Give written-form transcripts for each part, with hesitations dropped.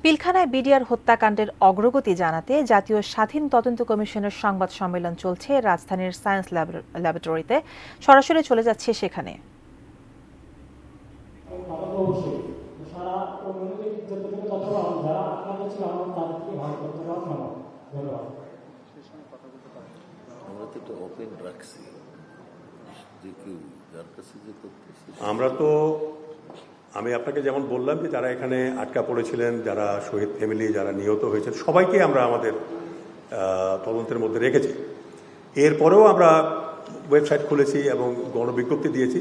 পিলখানায় BDR হত্যাকাণ্ডের অগ্রগতি জানাতে জাতীয় স্বাধীন তদন্ত কমিশনের সংবাদ সম্মেলন চলছে। রাজধানীর সায়েন্স ল্যাবরেটরিতে সরাসরি চলে যাচ্ছে সেখানে। আমি আপনাকে যেমন বললাম যে যারা এখানে আটকা পড়েছিলেন, যারা শহীদ ফ্যামিলি, যারা নিহত হয়েছেন, সবাইকে আমরা আমাদের তদন্তের মধ্যে রেখেছি। এরপরেও আমরা ওয়েবসাইট খুলেছি এবং গণবিজ্ঞপ্তি দিয়েছি।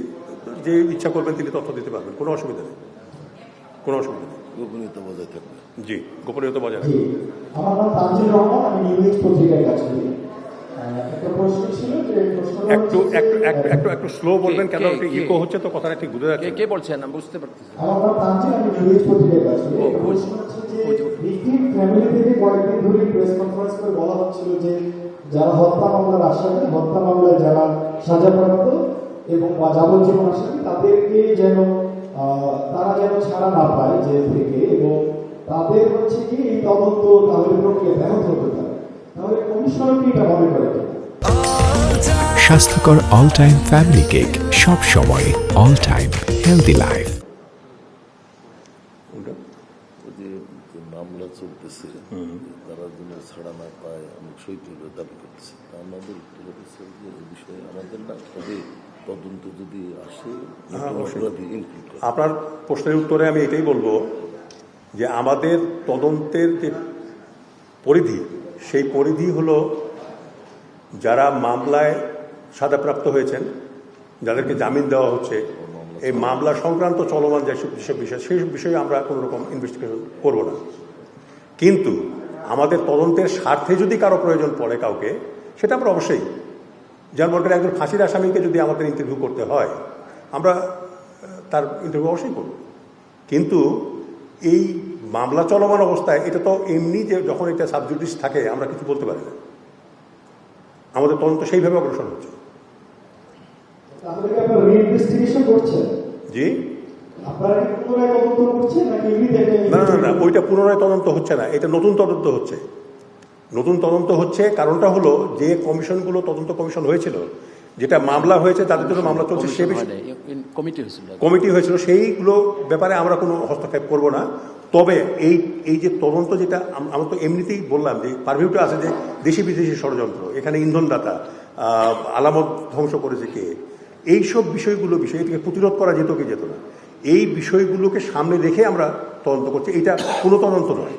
যে ইচ্ছা করবেন তিনি তথ্য দিতে পারবেন, কোনো অসুবিধা নেই, কোনো অসুবিধা নেই। গোপনীয়তা বজায় থাকবে। জি, গোপনীয়তা বজায় থাকবে। আমার নাম তানজিল রহমান, আমি নিউজ পত্রিকায় কাজ করি। একটা প্রশ্ন ছিল যে একটু স্লো বলবেন, কেন একটু ইকো হচ্ছে তো, কথাটা ঠিক বুঝে যাচ্ছে। কে বলছেন আমি বুঝতে পারতেছি। আমার নাম তানজিল, আমি নিউজ পত্রিকায় কাজ করি। প্রশ্ন হচ্ছে যে ভিকটিম ফ্যামিলি থেকে কয়েকদিন ধরে প্রেস কনফারেন্স করে বলা হচ্ছিল যে যারা হত্যা মামলার আসামি, হত্যা মামলায় যারা সাজাপ্রাপ্ত এবং যাবজ্জীবন আসামি, তাদেরকে যেন তারা যেন ছাড়া না পায় জেল থেকে, এবং তাদের হচ্ছে কি এই তদন্ত তাহলে প্রক্রিয়া ব্যাহত হতে পারে। তাহলে কমিশনার কি এটা মনে করে? স্বাস্থ্যকর অল টাইম ফ্যামিলি কেক, সব সময় অল টাইম হেলদি লাইফ। মামলা চলতেছে, তারা যেন ছাড়া না পায়, অনেক শহীদ দাবি করতেছে। আমাদের এই বিষয়ে আমাদের না তবে তদন্ত যদি আসে, আপনার প্রশ্নের উত্তরে আমি এটাই বলবো যে আমাদের তদন্তের যে পরিধি, সেই পরিধি হলো যারা মামলায় সাজাপ্রাপ্ত হয়েছেন, যাদেরকে জামিন দেওয়া হচ্ছে, এই মামলা সংক্রান্ত চলমান যেসব বিষয়, সেই বিষয়ে আমরা কোনো রকম ইনভেস্টিগেশন করব না। কিন্তু আমাদের তদন্তের স্বার্থে যদি কারো প্রয়োজন পড়ে কাউকে, সেটা আমরা অবশ্যই, যেমন মনে করেন একজন ফাঁসির আসামিকে যদি আমাদের ইন্টারভিউ করতে হয়, আমরা তার ইন্টারভিউ অবশ্যই করব। কিন্তু এই মামলা চলমান অবস্থায় এটা তো এমনি যে যখন এটা সাবজুডিস থাকে আমরা কিছু বলতে পারি না। আমাদের তদন্ত সেইভাবে অগ্রসর হচ্ছে। জি, না, ওইটা পুনরায় তদন্ত হচ্ছে না, এটা নতুন তদন্ত হচ্ছে। নতুন তদন্ত হচ্ছে, কারণটা হলো যে কমিশনগুলো, তদন্ত কমিশন হয়েছিল, যেটা মামলা হয়েছে তাদের জন্য মামলা চলছে, সে বিষয়ে কমিটি হয়েছিল, সেইগুলো ব্যাপারে আমরা কোনো হস্তক্ষেপ করব না। তবে এই যে তদন্ত, যেটা আমরা তো এমনিতেই বললাম যে পারভিউটা আছে যে দেশি বিদেশি ষড়যন্ত্র, এখানে ইন্ধনদাতা, আলামত ধ্বংস করেছে কে, এইসব বিষয়ে এটাকে প্রতিরোধ করা যেত কি যেত না, এই বিষয়গুলোকে সামনে রেখে আমরা তদন্ত করছি। এটা কোনো তদন্ত নয়।